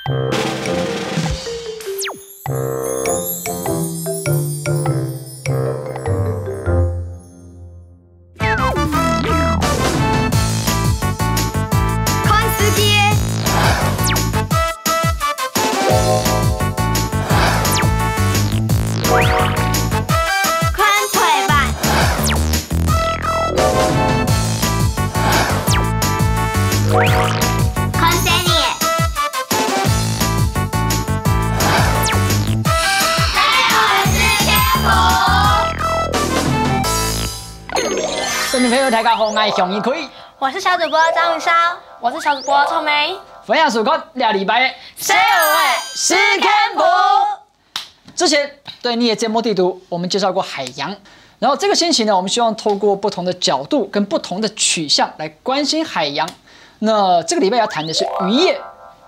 观众朋友，大家好，我是向一奎，我是小主播张雨潇，我是小主播臭梅，欢迎收看2礼拜的谁有味时间部。之前对你的节目地图，我们介绍过海洋，然后这个星期呢，我们希望透过不同的角度跟不同的取向来关心海洋。那这个礼拜要谈的是渔业。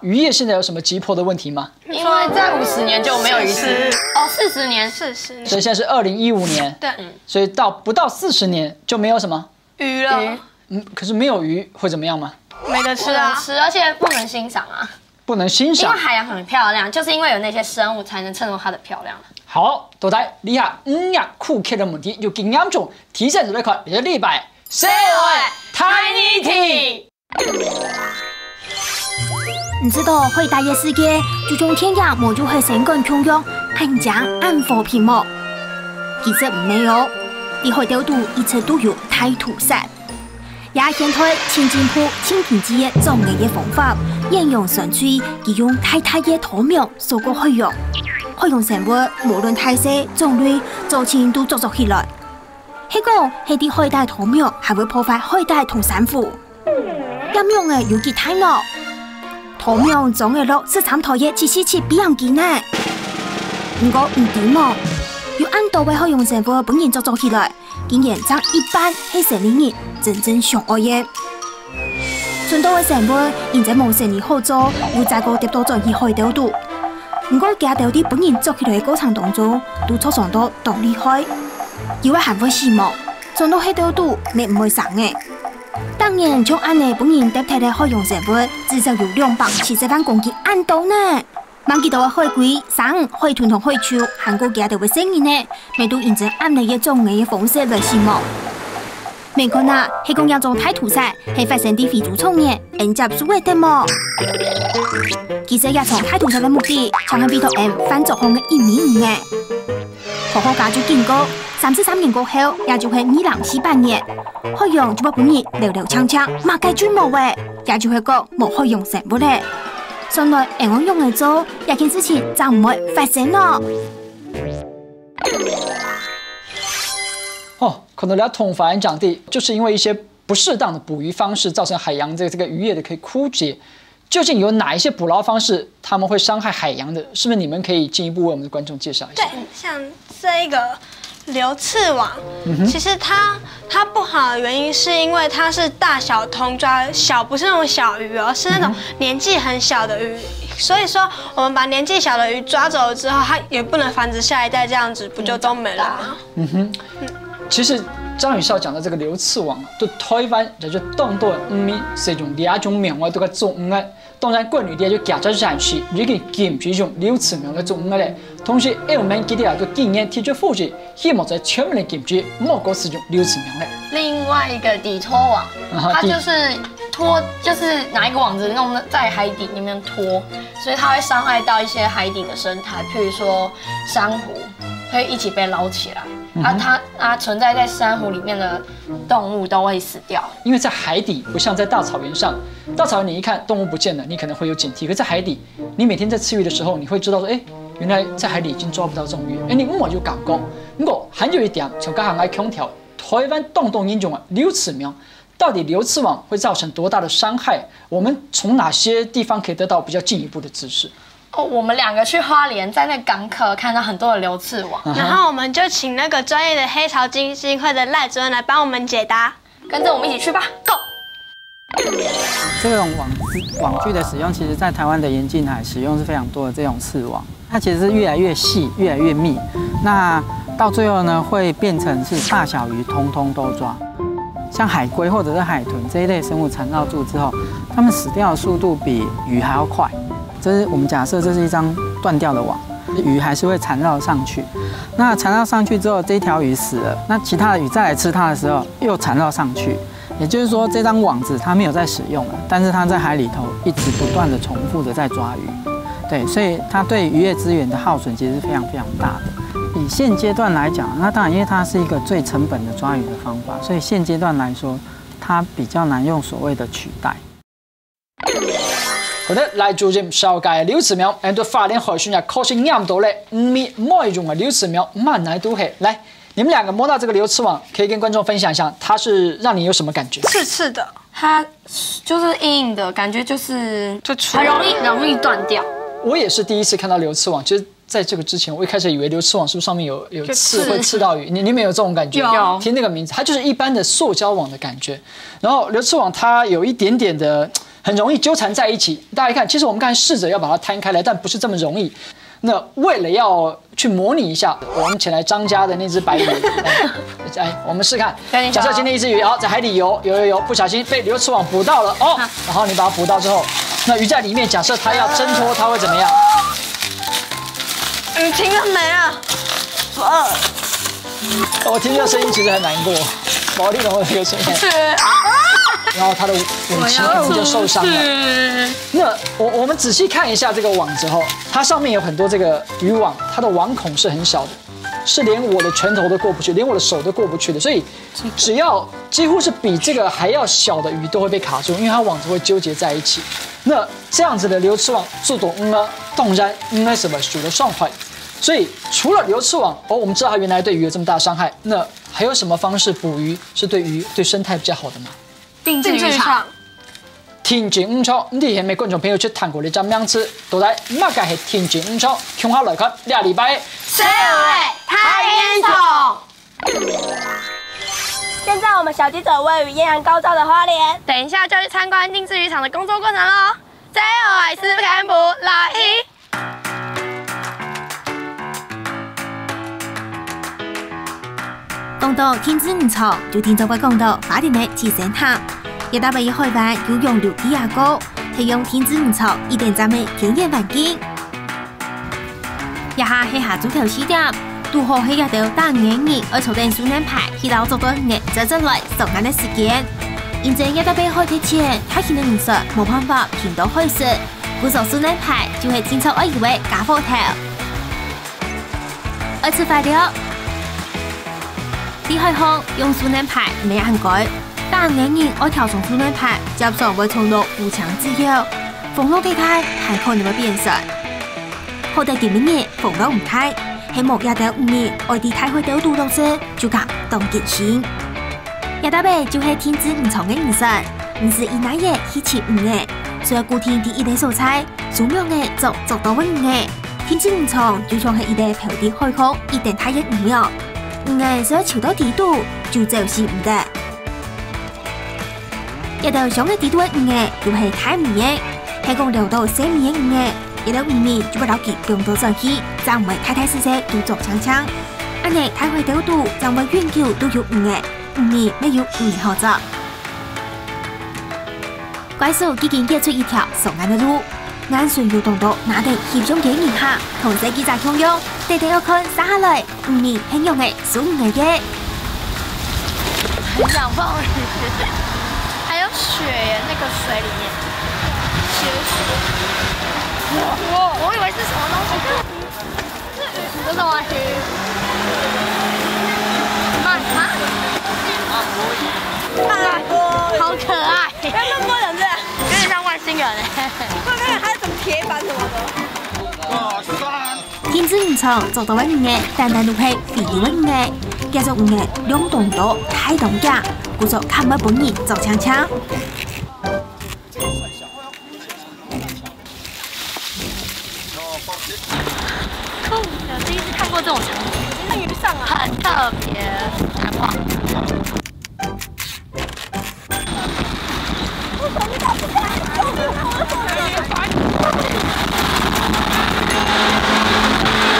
渔业现在有什么急迫的问题吗？因为在50年就没有鱼吃哦，40年，所以现在是2015年，对，所以不到40年就没有什么鱼了。可是没有鱼会怎么样吗？没得吃啊，而且不能欣赏啊，不能欣赏。因为海洋很漂亮，就是因为有那些生物才能衬托它的漂亮。好，到底以下5样酷克的问题，就经验中提前准备看这个礼拜谁会 Tiny Tea。唔知道去大嘅世界，注重天涯冇就係成個人평양按家按和平麼？其實唔係哦，你海島度一直都有太土山，也現推千金鋪千田之嘅種藝嘅方法，應用上去利用太大嘅土苗所過海洋，海洋生物無論大小種類，造錢都做起來。迄個係啲海帶土苗，係會破壞海帶同珊瑚，咁樣嘅有幾大呢？土苗種嘅落是參台嘅747比人堅呢，不過唔掂喎，要按到位海洋生物本然做起來，竟然爭一半係成年人真正上愛嘅。順道嘅生物現在冇成年好做，要再個跌到進去海島度，不過假到啲本然做起來嘅過程當中，都錯上到動厲害，以為還會死亡，上到海島度你唔會生嘅。當然，從安尼本人搭台嘅海洋生物，至少有270萬公斤按到呢。萬幾多嘅海龜、生海豚同海鳥，韓國其他嘅生物呢，咪都認真按你嘅種藝嘅方式來死亡。未可能係講一種太土山，係發生啲非洲創業，人接數嘅得麼？其實也從太土山嘅目的，從係比到反作風嘅1年嘅。科學家就見過。33年過後，也就係2048年，海洋就會本然流流長長，馬界轉無嘅，也就係個無海洋生物咧。上來人我用嚟做，一件事情就唔會發生咯。可能同法院講的，就是因為一些不適當的捕魚方式，造成海洋這個漁業的可以枯竭。究竟有哪一些捕撈方式，他們會傷害海洋的？是不是你們可以進一步為我們的觀眾介紹一下？對，像這個。流刺網，其實它不好的原因是因為它是大小通抓，小不是那種小魚哦，是那種年紀很小的魚。所以說，我們把年紀小的魚抓走了之後，它也不能繁殖下一代，這樣子不就都沒了嗎？其實張雨紹講的這個流刺網，對台灣就當到是用兩種苗我都個種嘅。當然，國內啲就夾咗上去，已經禁止用流刺苗嘅種嘅咧。同時，我們佢哋啊個經驗提出呼籲，希望在全面的禁止莫過使用流刺苗咧。另外一個底拖網，它就是拖，就是拿一個網子弄在海底裡面拖，所以它會傷害到一些海底的生態，譬如說珊瑚會一起被撈起來。它存在在珊瑚裡面的動物都會死掉，因為在海底不像在大草原上，大草原你一看動物不見了，你可能會有警惕。可在海底，你每天在吃魚的時候，你會知道說，哎，原來在海裡已經抓不到這種魚，哎，你摸就感覺。不過還有一點，像剛才強調，台灣動引種流刺苗，到底流刺網會造成多大的傷害？我們從哪些地方可以得到比較進一步的知識？我們2個去花蓮，在那港口看到很多的流刺網，然後我們就請那個專業的黑潮基金會的賴主任來幫我們解答。跟着我們一起去吧 ，Go！ 這種網具的使用，其實在台灣的沿近海使用是非常多的這種刺網，它其實是越來越細、越來越密，那到最後呢，會變成是大小魚通通都抓。像海龜或者是海豚這一類生物纏繞住之後，它們死掉的速度比魚還要快。这是我们假设这是一张断掉的网，鱼还是会缠绕上去。那缠绕上去之后，这条鱼死了，那其他的鱼再来吃它的时候又缠绕上去。也就是说，这张网子它没有在使用了，但是它在海里头一直不断的重复的在抓鱼。对，所以它对渔业资源的耗损其实是非常非常大的。以现阶段来讲，那当然因为它是一个最成本的抓鱼的方法，所以现阶段来说，它比较难用所谓的取代。好的，來做隻小介柳子苗，對發展海選日確實啱到咧，唔係每種嘅柳子苗蠻難都係。來，你們兩個摸到這個流刺網，可以跟觀眾分享一下，它是讓你有什麼感覺？刺刺的，它就是硬硬的感覺，就是很容易斷掉。我也是第一次看到流刺網，其實在這個之前，我一開始以為流刺網是不是上面有刺會刺到魚？你們有這種感覺？有。聽那個名字，它就是一般的塑膠網的感覺。然後流刺網它有一點點的。很容易糾纏在一起。大家看，其實我們剛才試着要把它攤開來，但不是這麼容易。那為了要去模擬一下，我們請來張家的那隻白魚，來，我們試看。假設今天一隻魚，在海底游，不小心被流刺網捕到了哦。然後你把它捕到之後，那魚在裡面，假設它要掙脫，它會怎麼樣？雨停了沒啊？我聽這個聲音其實很難過，毛利龍的這個聲音。然後它的尾鰭可能就受傷了。那我們仔細看一下這個網之後，它上面有很多這個漁網，它的網孔是很小的，是連我的拳頭都過不去，連我的手都過不去的。所以只要幾乎是比這個還要小的魚都會被卡住，因為它網子會糾結在一起。那這樣子的流刺網做到當然應該什麼屬於雙壞。所以除了流刺網，我們知道它原來對魚有這麼大傷害，那還有什麼方式捕魚是對魚對生態比較好的嗎？定置漁場，定置漁場，你哋係咪觀眾朋友去談過呢隻名詞？到底乜嘅係定置漁場？聽下來看，呢個禮拜水尾太煙囱。現在我們小記者位於豔陽高照的花蓮，等一下就去參觀定置漁場的工作過程咯。最後還是看不來。講到定置漁場，就聽眾會講到花蓮的七星潭，一大片海灣有用流體也高，係用定置漁場一點讚美天然環境。一下係下晝頭4點，拄好係一條大魚兒，而坐定蘇南牌，去到做多日真正來上岸的時間。因為一大片海鐵前，太輕的漁船冇辦法停到海時，不坐蘇南牌就係經常我以為假貨頭。而吃飯了。喺海航用蘇南牌未涵蓋，但仍然我調從蘇南牌接上會衝到富強之後，風浪地態係可能會變身。好在點咩嘢風浪唔太，係莫也得5年外地太會到度到時就夾當結線。也特別就係天資唔錯嘅漁船，唔是以那嘢去切魚嘅，所以固定第一類素材，數量嘅做到穩嘅。天資唔錯就像係一類漂啲海空一定太一魚樣。硬所以潮到地度就就是唔得，一到上嘅地度嘅硬就係太唔硬，係講流到4米嘅硬，一到5米就不到佢用到上去，就唔係太太細細都做長長，安尼太會到度就會遠久都有硬，5米沒有5米好做。怪獸已經結出一條上岸嘅路。眼水要動到那地協中嘅年下，同時記載通用，地地要看撒下來，5米很用嘅數5嘅嘢。很想放魚，還有雪耶，那個水裡面，雪。我以為是什麼東西？是什麼魚？好可愛！不要那麼多人啫，有點像外星人哎。快看還有什麼鐵板什麼的。天資漁場做到嘅魚，單單都係肥啲嘅魚，繼續魚兩棟多太棟架，故作看乜本人做槍槍。我第一次看過這種場景，在魚上啊，很特別，難忘。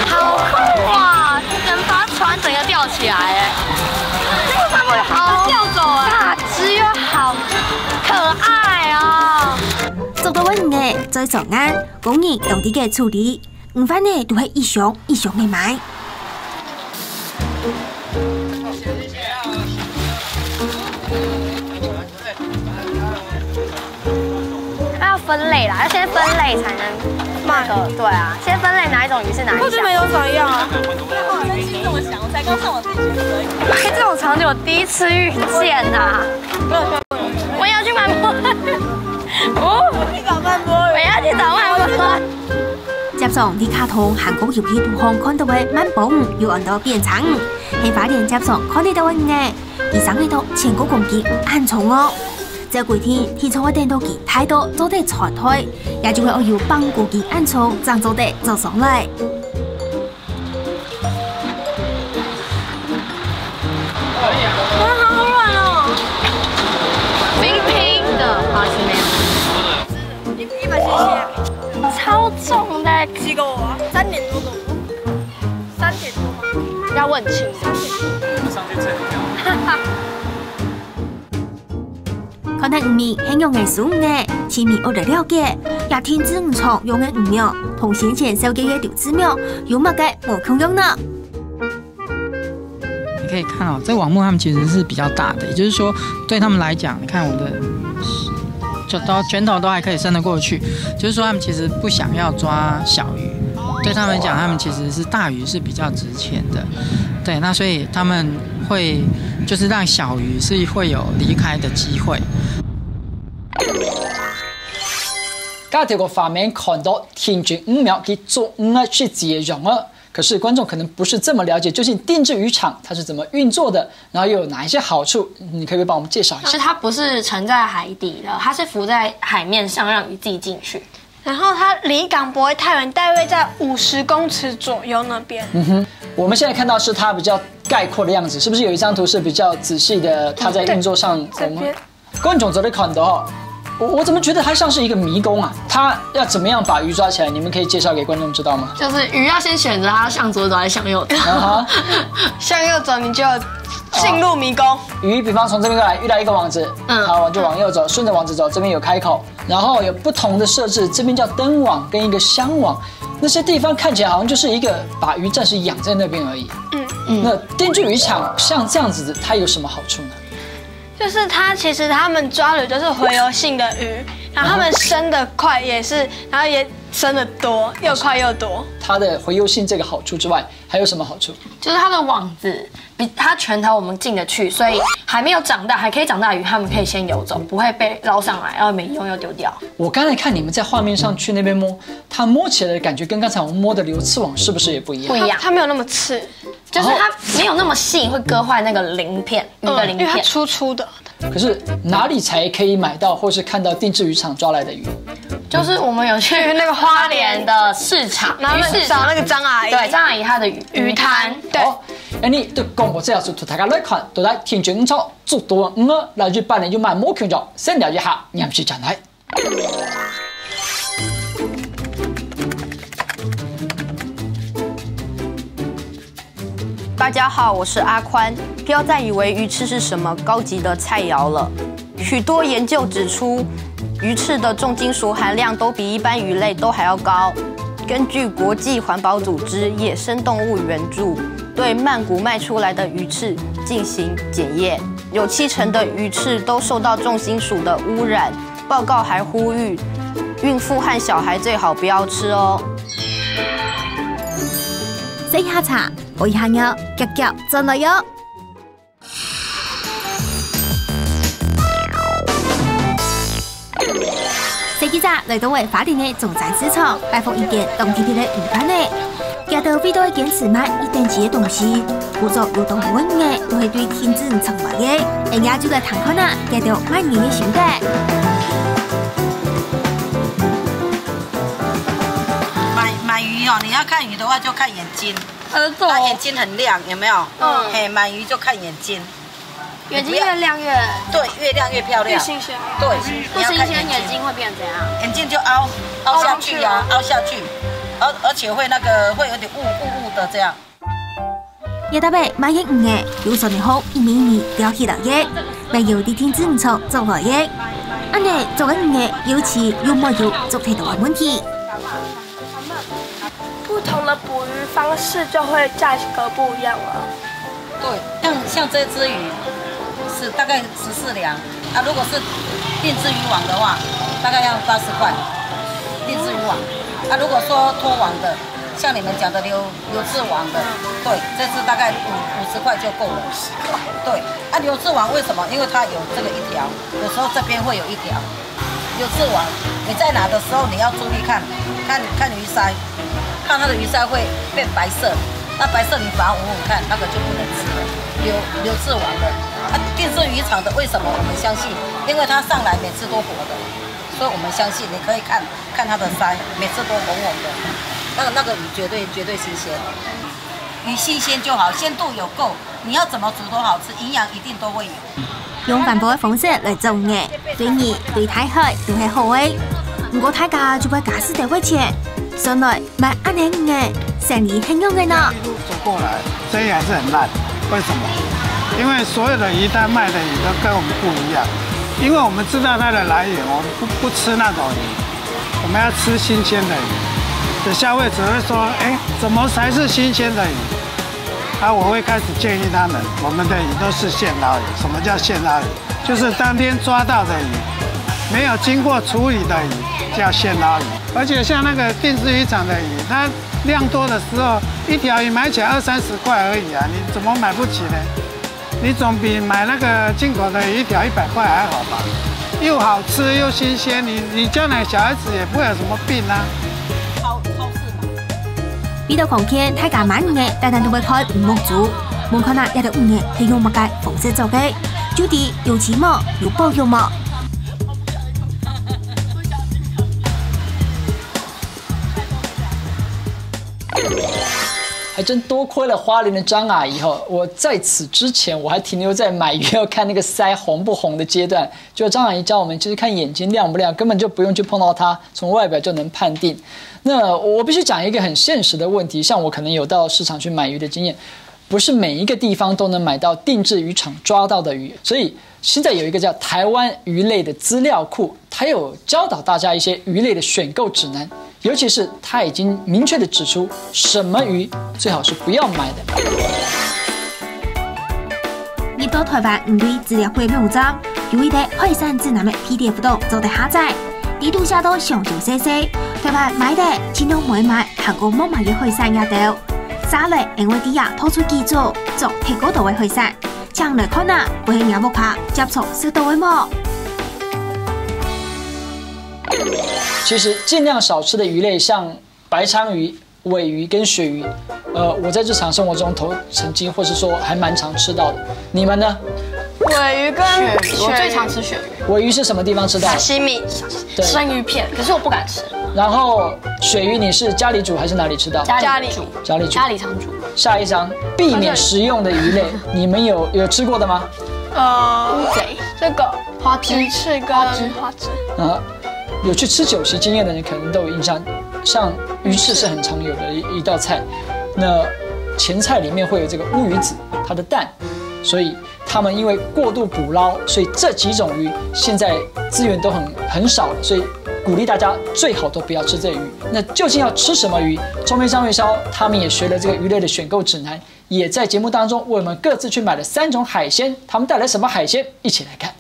好酷啊！能把船整個吊起來哎，這個上面好吊走哎，大隻又好可愛啊！做到嘅魚嘅再上岸，工人当地嘅处理，唔翻呢都係一箱一箱嘅買。它要分类啦，要先分类才能那个。对啊，先分类哪一种鱼是哪一项。或者没多少一样啊。哇，真心这么想，我才刚上网自己学而已。这种场景我第一次遇见呐。我要去买波。哦，去找慢波我要去找慢波。接上啲卡通韓國遊戲圖項看到嘅慢波魚要按到變長，喺花蓮接上看得到嘅魚，而上喺度前個公斤很重哦。這幾天天從我電到佢太多做得傳開，也就會我要幫過佢按重，這樣做得做上來。哇，好軟哦，冰冰的，好吃沒有？100 cc， 超重的，幾個啊？3點多個，3點多嗎？要問清。上去稱可能唔係係用嘅數嘅，前面我哋了解，也天資唔錯用嘅5秒，同先前手機嘅調資秒有乜嘅冇共用呢？你可以看哦，这网目它们其实是比较大的，也就是说对他们来讲，你看我的就到拳头都还可以伸得过去，就是说他们其实不想要抓小鱼，对他们讲，他们其实是大鱼是比较值钱的，对，那所以他们会就是让小鱼是会有离开的机会。刚才个画面看到平均5秒给做5去节用了。可是观众可能不是这么了解，究竟定置渔场它是怎么运作的，然后又有哪一些好处？你可不可以帮我们介绍一下？是它不是沉在海底的，它是浮在海面上，让鱼自己进去。然后它离港不会太远，大约在50公尺左右那边。我们现在看到是它比较概括的样子，是不是有一张图是比较仔细的？它在运作上，我们观众这里看到。我怎么觉得它像是一个迷宫啊？它要怎么样把鱼抓起来？你们可以介绍给观众知道吗？就是鱼要先选择它向左走还是向右走。向右走你就进入迷宫。鱼比方从这边过来，遇到一个网子，好，就往右走，顺着网子走，这边有开口，然后有不同的设置，这边叫灯网跟一个箱网，那些地方看起来好像就是一个把鱼暂时养在那边而已。那定置渔场像这样子，它有什么好处呢？就是它其实他们抓的就是洄游性的鱼，然后他们生的快也是，然后也生的多，又快又多。它的洄游性这个好处之外，还有什么好处？就是它的网子比它拳头我们进得去，所以还没有长大，还可以长大的鱼，它们可以先游走，不会被捞上来，然后没用又丢掉。我刚才看你们在画面上去那边摸，它摸起来的感觉跟刚才我们摸的流刺网是不是也不一样？不一样，它没有那么刺。就是它没有那么细，会割坏那个鳞片，鱼的鳞片，因为它粗粗的。可是哪里才可以买到或是看到定置渔场抓来的鱼？就是我们有去那个花莲的市场，然后找那个张阿姨，对，张阿姨她的鱼摊，对。你都讲我这样子，大家来看，都来天津炒做多来日本人就买摸拳脚，先了解下饮食状态。大家好，我是阿宽。不要再以为鱼翅是什么高级的菜肴了。许多研究指出，鱼翅的重金属含量都比一般鱼类都还要高。根据国际环保组织野生动物援助，对曼谷卖出来的鱼翅进行检验，有70%的鱼翅都受到重金属的污染。报告还呼吁，孕妇和小孩最好不要吃哦。洗下茶，喝一下藥，夾夾真嚟喲。這幾日嚟到為花蓮嘅中山市場，拜訪一間當地嘅魚攤呢，夾到非常堅持買一定幾嘅東西，合作有當穩嘅，都係對天資誠實嘅，人家就在談看啊，夾到買年嘅心態。买鱼哦，你要看鱼的话就看眼睛，它眼睛很亮，有没有？嘿，买鱼就看眼睛，眼睛越亮越对，越亮越漂亮，越新鲜。对，不新鲜眼睛会变怎样？眼睛就凹下去呀，凹下去，而且会那个会有点雾的这样。一打俾買益5嘅，有順利好一米米掉起來嘅，未有啲天資唔錯做來嘅。安尼做个鱼尤其有没有做太多的问题？不同的捕鱼方式就会价格不一样了。对，像这只鱼是大概14两啊，如果是定制渔网的话，大概要80块。定制渔网啊，如果说拖网的，像你们讲的流刺网的，对，这只大概50块就够了。对，啊，流刺网为什么？因为它有这个一条，有时候这边会有一条。流刺网你在拿的时候，你要注意看鱼鳃，看它的鱼鳃会变白色，那白色你把它闻闻看，那个就不能吃了。流刺网的，啊，定制渔场的，为什么我们相信？因为它上来每次都活的，所以我们相信你可以看它的鳃，每次都红红的。那个鱼绝对新鲜，鱼新鲜就好，鲜度有够，你要怎么煮都好吃，营养一定都会有。用环保的方式来做鱼，对你对大海都是好的。不过大家就会假死得会钱，所以买安尼鱼生意很用的呢。走过来，生意还是很烂，为什么？因为所有的鱼摊卖的鱼都跟我们不一样，因为我们知道它的来源，我们不吃那种鱼，我们要吃新鲜的鱼。的消费者会说，怎么才是新鲜的鱼？我会开始建议他们，我们的鱼都是现捞鱼。什么叫现捞鱼？就是当天抓到的鱼，没有经过处理的鱼叫现捞鱼。而且像那个定制渔场的鱼，它量多的时候，一条鱼买起来20-30块而已啊，你怎么买不起呢？你总比买那个进口的鱼一条100块还好吧？又好吃又新鲜，你将来小孩子也不会有什么病啊。比到空天，大家买鱼嘅，单单都会看鱼目组，冇可能一條魚係用乜嘅方式做嘅，就啲有錢冇，有保有冇。还真多亏了花莲的张阿姨哈！我在此之前我还停留在买鱼要看那个鳃红不红的阶段，就张阿姨教我们，就是看眼睛亮不亮，根本就不用去碰到它，从外表就能判定。那我必须讲一个很现实的问题，像我可能有到市场去买鱼的经验，不是每一个地方都能买到定制渔场抓到的鱼，所以现在有一个叫台湾鱼类的资料库，它有教导大家一些鱼类的选购指南。尤其是他已经明确的指出什么鱼最好是不要买的。入到台灣魚類資料庫嘅網站，有一啲海產指南嘅 PDF 度做得下載，地圖寫到詳細細細，台灣買的盡量唔買韓國冇買嘅海產也得。沙雷因為啲嘢拖出機組做提高度嘅海產，將來看啊，會係亞木卡接觸適度嘅冇。其实尽量少吃的鱼类，像白鲳鱼、尾鱼跟鳕鱼，我在日常生活中曾经或是说还蛮常吃到的。你们呢？尾鱼跟鳕鱼，我最常吃鳕鱼。尾鱼是什么地方吃到？沙西米，对，生鱼片，可是我不敢吃。然后鳕鱼你是家里煮还是哪里吃到？家里煮，家里煮，家里常煮。下一张，避免食用的鱼类，你们有吃过的吗？乌贼，这个花枝、鱼翅跟花枝。有去吃酒席经验的人可能都有印象，像鱼翅是很常有的一道菜。那前菜里面会有这个乌鱼子，它的蛋，所以他们因为过度捕捞，所以这几种鱼现在资源都很少了，所以鼓励大家最好都不要吃这鱼。那究竟要吃什么鱼？中美章鱼烧他们也学了这个鱼类的选购指南，也在节目当中为我们各自去买了3种海鲜，他们带来什么海鲜？一起来看。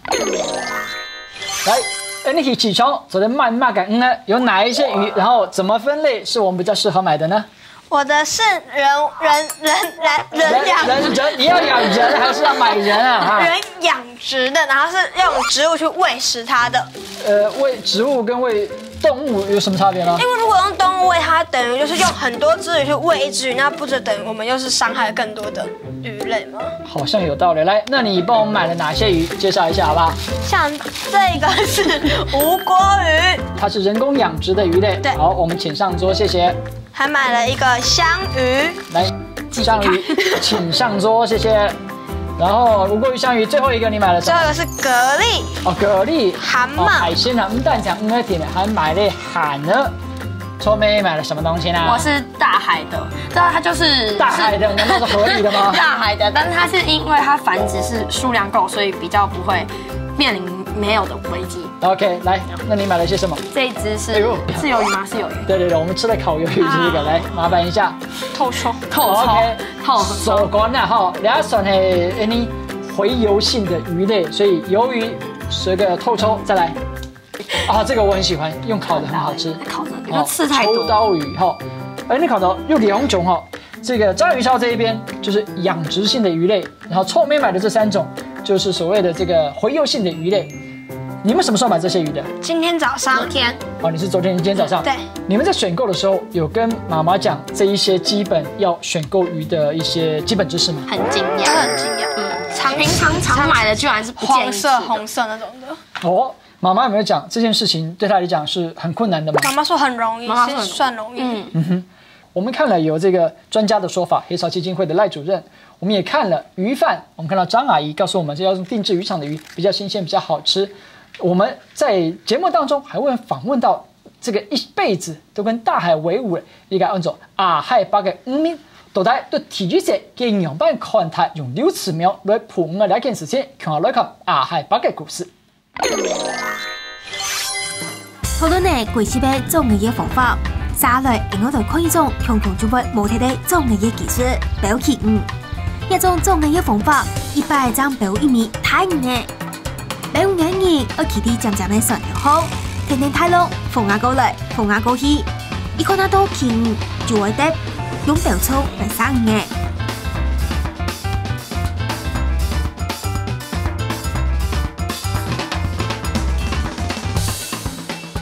来。你可以起床，昨天慢感恩呢？有哪一些鱼？然后怎么分类是我们比较适合买的呢？我的是人养人，你要养人还是要买人啊？人养殖的，然后是用植物去喂食它的。喂植物跟喂动物有什么差别呢？因为如果用动物喂它，等于就是用很多只鱼去喂一只鱼，那不就等于我们又是伤害更多的鱼类吗？好像有道理。来，那你帮我们买了哪些鱼？介绍一下好不好？像这个是无锅鱼，它是人工养殖的鱼类。对，好，我们请上桌，谢谢。还买了一个香鱼，来，香鱼，请上桌，谢谢。然后无锅鱼、香鱼，最后一个你买了什么？最后一个是蛤蜊。哦，蛤蜊，蛤蟆，海鲜啊，蛋讲那点还买了海呢。臭妹买了什么东西呢？我是大海的，这它就是大海的，难道是河里的吗？大海的，但是它是因为它繁殖是数量够，所以比较不会面临没有的飞机。OK， 来，那你买了些什么？这一只是哎呦是鱿鱼吗？是鱿鱼。对，我们吃的烤鱿鱼是这个，来麻烦一下。透抽，透抽，透手干啊哈，俩算是你回游性的鱼类，所以鱿鱼是个透抽，再来。啊，这个我很喜欢，用烤的很好吃。烤的，因为刺太多。秋刀鱼哈，那烤的有2种哈。这个章鱼烧这一边就是养殖性的鱼类，然后臭妹买的这3种就是所谓的这个洄游性的鱼类。你们什么时候买这些鱼的？今天早上。昨天。哦，你是昨天，今天早上。对。你们在选购的时候有跟妈妈讲这一些基本要选购鱼的一些基本知识吗？很惊讶，很惊讶。平常买的居然是不建议吃的红色那种的。哦，妈妈有没有讲这件事情对她来讲是很困难的吗？妈妈说很容易，其实算容易。嗯哼。我们看了有这个专家的说法，黑潮基金会的赖主任，我们也看了鱼贩，我们看到张阿姨告诉我们，这要用定制渔场的鱼比较新鲜，比较好吃。我们在节目当中还会访问到这个一辈子都跟大海为伍的一个按照海北嘅渔民，到底對體育者嘅樣板看法，用6次秒來盤嘅兩件事情，看來看海北嘅故事。討論呢貴司嘅種嘅方法。沙雷用我哋看一種強就會無體的種嘅技術，表起一種種嘅方法，100張表1米太硬嘅，表5年我起啲漸漸嘅上條好，天天太冷，風下過來，風下過去，一看到都輕就會得用表粗嚟生嘅。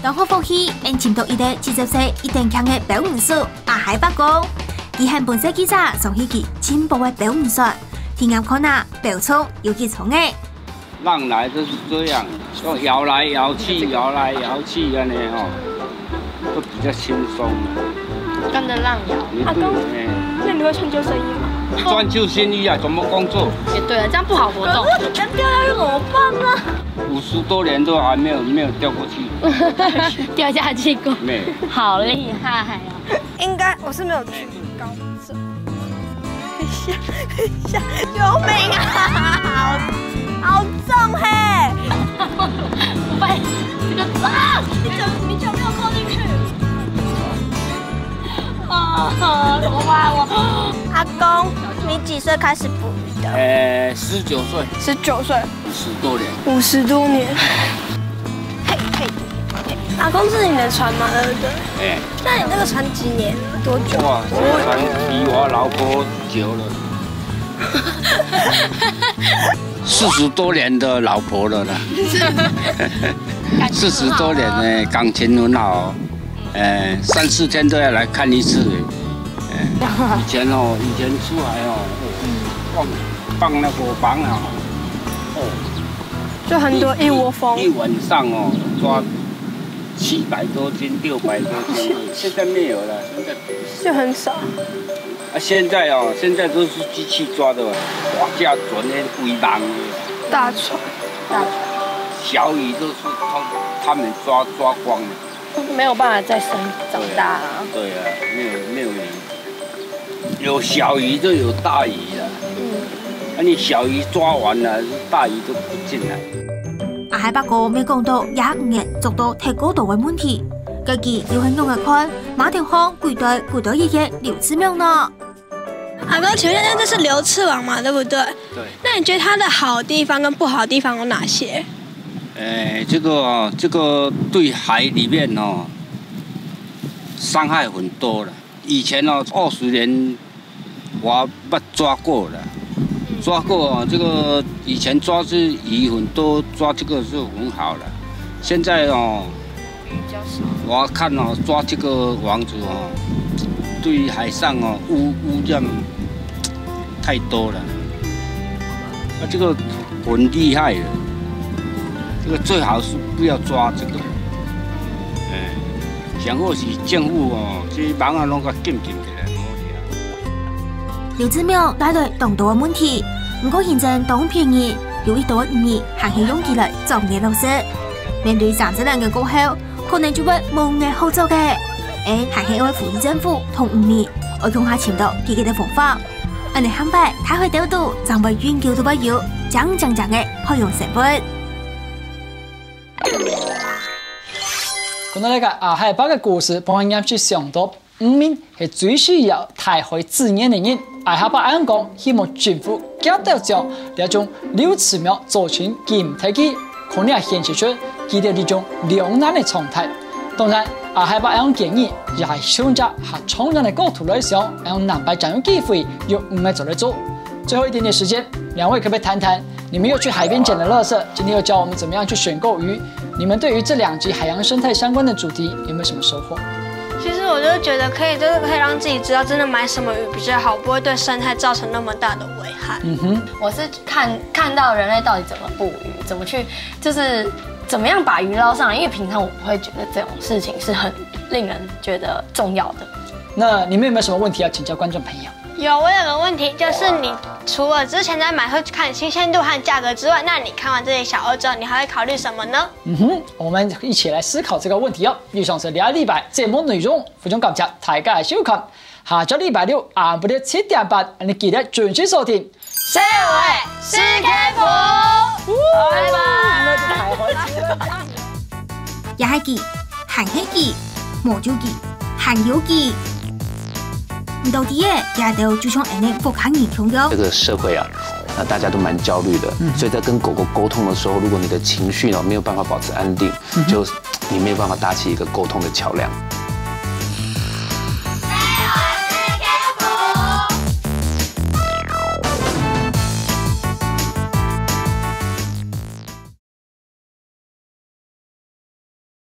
當好放棄，並潛到一啲70歲一定強嘅表5數海北哥，佢係本色記者上去佢進步嘅表5數，聽啱看啊表粗有幾重嘅。浪來就是這樣，就搖來搖去，搖來搖去嘅呢哦，都比較輕鬆。跟着浪搖。阿公，那你會穿救生衣嗎？穿救生衣啊，怎麼工作？也對了，這樣不好活動。可是乾掉下去怎麼辦呢？50多年都還沒有掉過去，掉下去過，沒，好厲害哦！應該我是沒有去高中，下，救命啊！好重嘿！喂，這個重，你腳沒有扣進去。怎麼辦我？阿公，你幾歲開始捕魚的？19歲。19歲。50多年。50多年。嘿，阿公是你的船嗎？對不對？哎。那你這個船幾年？多久？哇，這個船比我老婆久了。40多年的老婆了啦。40多年呢，感情很好。3、4天都要來看一次。以前出海放那個網啊，就很多一窩蜂。一晚上抓700多斤、600多斤，現在沒有了，就很少。現在都是機器抓的，划架船呢規網。大船。小魚都是他們抓光了。沒有辦法再長大啊。對啊，沒有魚，有小魚就有大魚了。你小魚抓完了，大魚都不進來。海北哥未講到25年做到提高度嘅問題，自己要很用嘅看馬條巷古代爺爺劉志明呢。阿哥，請問一下，這是流刺網嘛，對不對？對。那你覺得它的好地方跟不好的地方有哪些？這個對海裡面傷害很多了。以前20年我抓過了，這個以前抓是魚很多，抓這個是很好了。現在魚比較少。我看抓這個網子對海上污染太多了。這個很厲害的。這個最好是不要抓這個，上好是政府這網啊攏個禁起來。劉志明帶來當道嘅問題，不過現在當便宜，有一多5年還係用起來撞嘅老師。面對30年嘅過後，可能就會冇嘢好做嘅，還係會呼籲政府同5年，我用下潛到自己嘅方法，我哋肯白睇去調度，就會永久都不要，講嘅可用成本。講到呢個阿海巴嘅故事，幫我啱先想到5名係最需要體會自然嘅人。阿海巴啱講，希望政府加到將呢種六次苗做成檢體機，可能係顯示出佢哋呢種兩難嘅狀態。當然，阿海巴啱建議也係選擇和創新嘅角度來想，用南北佔有機會用5個做來做。最後一點點時間，兩位可不可以談談你們又去海邊撿了垃圾？今天又教我們怎麼樣去選購魚。你們對於這2集海洋生態相關的主題有沒有什麼收穫？其實我就覺得可以讓自己知道真的買什麼魚比較好，不會對生態造成那麼大的危害。我是看到人類到底怎麼捕魚，怎麼去就是怎麼樣把魚撈上來，因為平常我不會覺得這種事情是很令人覺得重要的。那你們有沒有什麼問題要請教觀眾朋友？有，我有個問題，就是你除了之前在買會看新鮮度和價格之外，那你看完這些小鱷之後，你還會考慮什麼呢？我們一起來思考這個問題哦。以上是2禮拜節目內容，非常感謝大家的收看。下週禮拜六下午的7點半，你記得準時收聽。社會是科普，拜拜。野雞、寒黑雞、毛豬雞、寒油雞。到底也都就像安尼不可逆重要。这个社会啊，大家都蛮焦虑的，所以在跟狗狗沟通的时候，如果你的情绪呢没有办法保持安定，就你没有办法搭起一个沟通的桥梁。